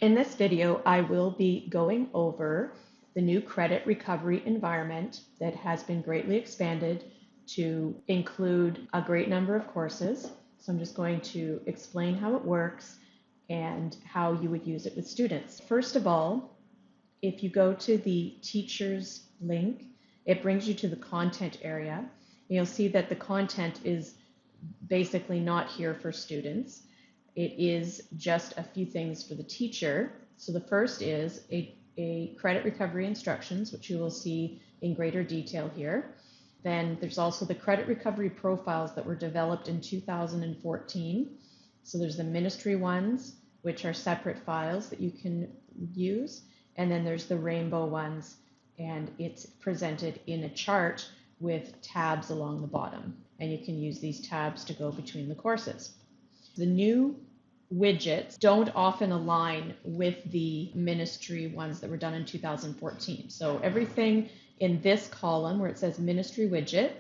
In this video, I will be going over the new credit recovery environment that has been greatly expanded to include a great number of courses. So I'm just going to explain how it works and how you would use it with students. First of all, if you go to the teachers link, it brings you to the content area. You'll see that the content is basically not here for students. It is just a few things for the teacher. So the first is a credit recovery instructions, which you will see in greater detail here. Then there's also the credit recovery profiles that were developed in 2014. So there's the ministry ones, which are separate files that you can use. And then there's the rainbow ones, and it's presented in a chart with tabs along the bottom. And you can use these tabs to go between the courses. The new widgets don't often align with the ministry ones that were done in 2014. So everything in this column where it says ministry widget,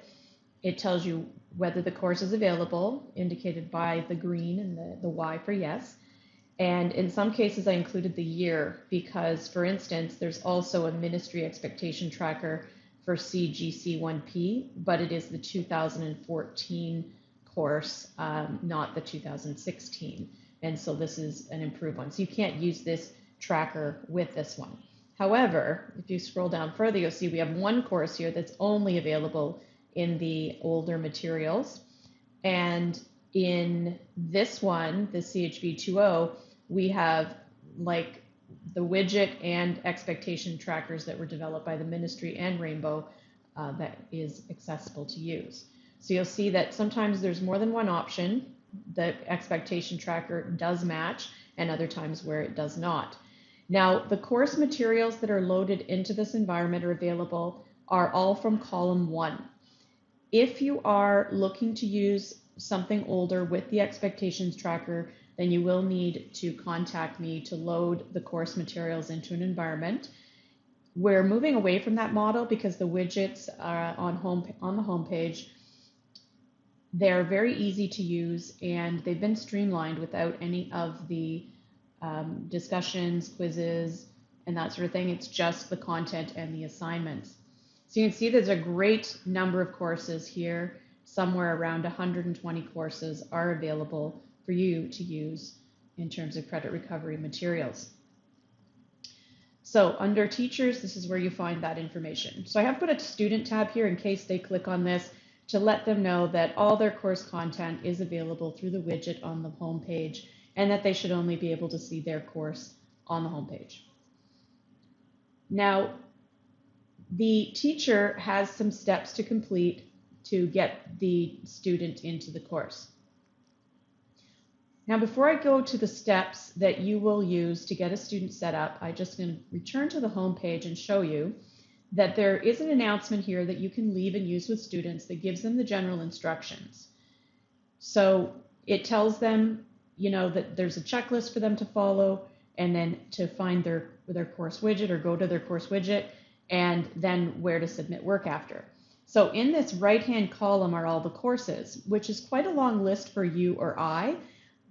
it tells you whether the course is available, indicated by the green and the Y for yes. And in some cases, I included the year because, for instance, there's also a ministry expectation tracker for CGC1P, but it is the 2014 course, not the 2016. And so this is an improved one. So you can't use this tracker with this one. However, if you scroll down further, you'll see we have one course here that's only available in the older materials. And in this one, the CHB 2.0, we have like the widget and expectation trackers that were developed by the ministry and Rainbow that is accessible to use. So you'll see that sometimes there's more than one option. The expectation tracker does match, and other times where it does not. Now, the course materials that are loaded into this environment or available are all from column 1. If you are looking to use something older with the expectations tracker, then you will need to contact me to load the course materials into an environment. We're moving away from that model because the widgets are on the home page. They're very easy to use, and they've been streamlined without any of the discussions, quizzes, and that sort of thing. It's just the content and the assignments. So you can see there's a great number of courses here. Somewhere around 120 courses are available for you to use in terms of credit recovery materials. So under teachers, this is where you find that information. So I have put a student tab here in case they click on this to let them know that all their course content is available through the widget on the home page, and that they should only be able to see their course on the home page. Now, the teacher has some steps to complete to get the student into the course. Now, before I go to the steps that you will use to get a student set up, I'm just going to return to the home page and show you that there is an announcement here that you can leave and use with students that gives them the general instructions. So it tells them, you know, that there's a checklist for them to follow, and then to find their course widget or go to their course widget, and then where to submit work after. So in this right-hand column are all the courses, which is quite a long list for you or I,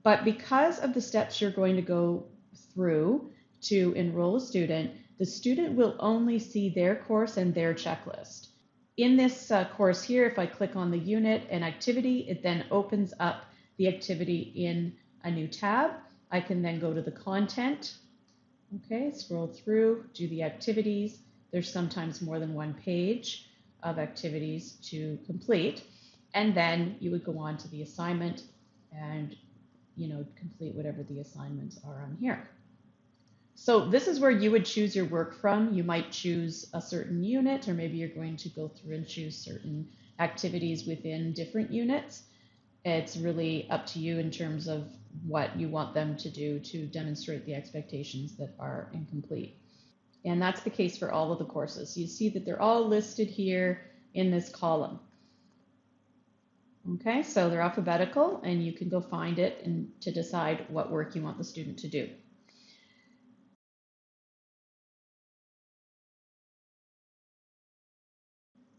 but because of the steps you're going to go through to enroll a student, the student will only see their course and their checklist. In this course here, if I click on the unit and activity, it then opens up the activity in a new tab. I can then go to the content, okay, scroll through, do the activities. There's sometimes more than one page of activities to complete. And then you would go on to the assignment and, you know, complete whatever the assignments are on here. So this is where you would choose your work from. You might choose a certain unit, or maybe you're going to go through and choose certain activities within different units. It's really up to you in terms of what you want them to do to demonstrate the expectations that are incomplete. And that's the case for all of the courses. You see that they're all listed here in this column. Okay, so they're alphabetical, and you can go find it and to decide what work you want the student to do.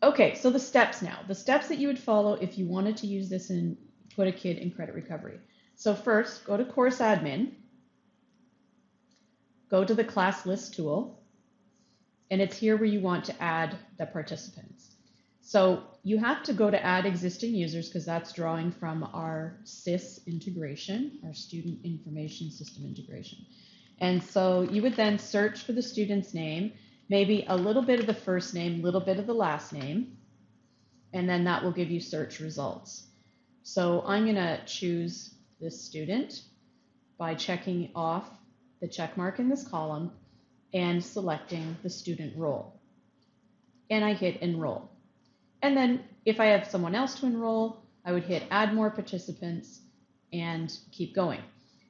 Okay, so the steps now. The steps that you would follow if you wanted to use this and put a kid in credit recovery. So first, go to course admin. go to the class list tool, and it's here where you want to add the participants. So you have to go to add existing users because that's drawing from our SIS integration, our student information system integration. And so you would then search for the student's name, maybe a little bit of the first name, a little bit of the last name, and then that will give you search results. So I'm going to choose this student by checking off the check mark in this column and selecting the student role. And I hit enroll. And then if I have someone else to enroll, I would hit add more participants and keep going.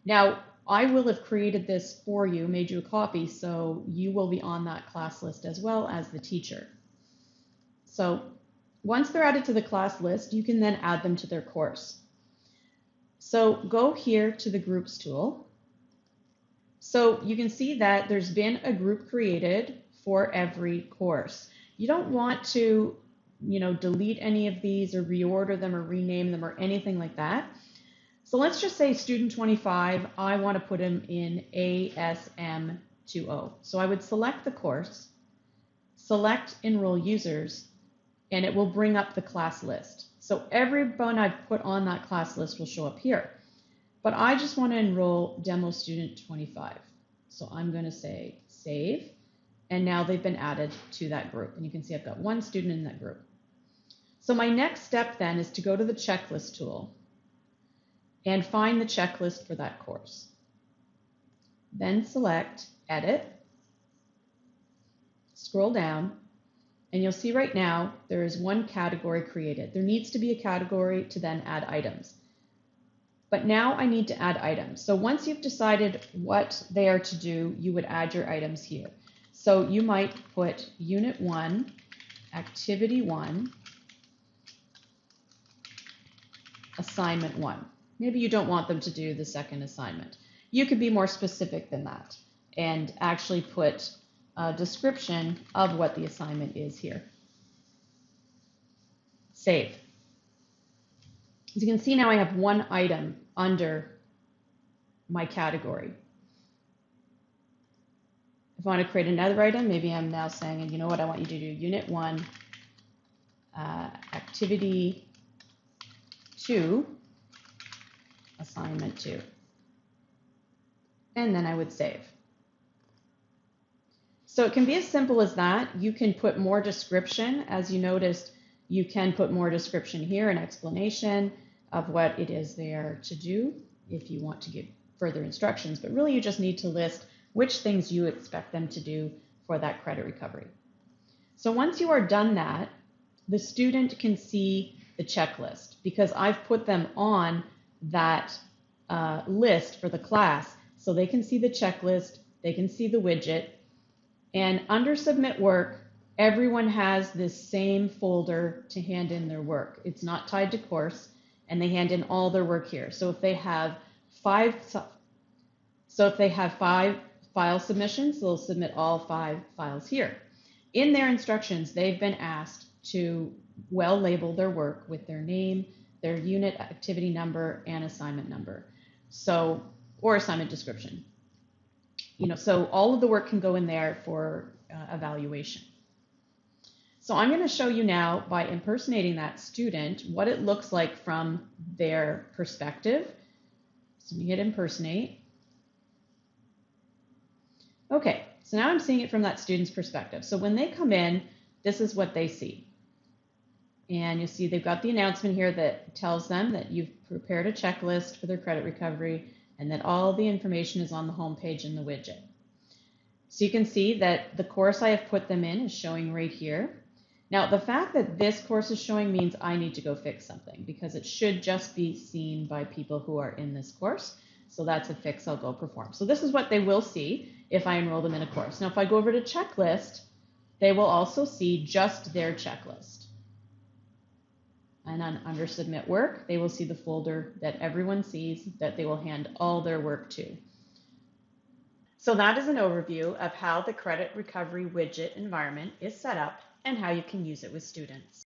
Now, I will have created this for you, made you a copy, so you will be on that class list as well as the teacher. So once they're added to the class list, you can then add them to their course. So go here to the groups tool. So you can see that there's been a group created for every course. You don't want to, delete any of these or reorder them or rename them or anything like that. So let's just say student 25, I want to put him in ASM20. So I would select the course, select enroll users, and it will bring up the class list. So everyone I've put on that class list will show up here. But I just want to enroll demo student 25. So I'm going to say save, and now they've been added to that group. And you can see I've got one student in that group. So my next step then is to go to the checklist tool and find the checklist for that course. Then select edit, scroll down, and you'll see right now there is one category created. There needs to be a category to then add items. But now I need to add items. So once you've decided what they are to do, you would add your items here. So you might put Unit 1, Activity 1, Assignment 1. Maybe you don't want them to do the second assignment. You could be more specific than that and actually put a description of what the assignment is here. Save. As you can see now I have one item under my category. If I want to create another item, maybe I'm now saying, you know what, I want you to do Unit 1, Activity 2, Assignment 2. And then I would save. So it can be as simple as that. You can put more description. As you noticed, you can put more description here, an explanation of what it is they are to do if you want to give further instructions. But really you just need to list which things you expect them to do for that credit recovery. So once you are done that, the student can see the checklist because I've put them on that list for the class. So they can see the checklist, they can see the widget, and under submit work, everyone has this same folder to hand in their work. It's not tied to course, and they hand in all their work here. So if they have five file submissions, they'll submit all 5 files here. In their instructions, they've been asked to well label their work with their name, their unit activity number, and assignment number. So, or assignment description. So all of the work can go in there for evaluation. So I'm going to show you now by impersonating that student what it looks like from their perspective. So we hit impersonate. Okay, so now I'm seeing it from that student's perspective. So when they come in, this is what they see. And you'll see they've got the announcement here that tells them that you've prepared a checklist for their credit recovery and that all the information is on the home page in the widget. So you can see that the course I have put them in is showing right here. Now, the fact that this course is showing means I need to go fix something because it should just be seen by people who are in this course. So that's a fix I'll go perform. So this is what they will see if I enroll them in a course. Now, if I go over to checklist, they will also see just their checklist. And under submit work, they will see the folder that everyone sees that they will hand all their work to. So that is an overview of how the credit recovery widget environment is set up and how you can use it with students.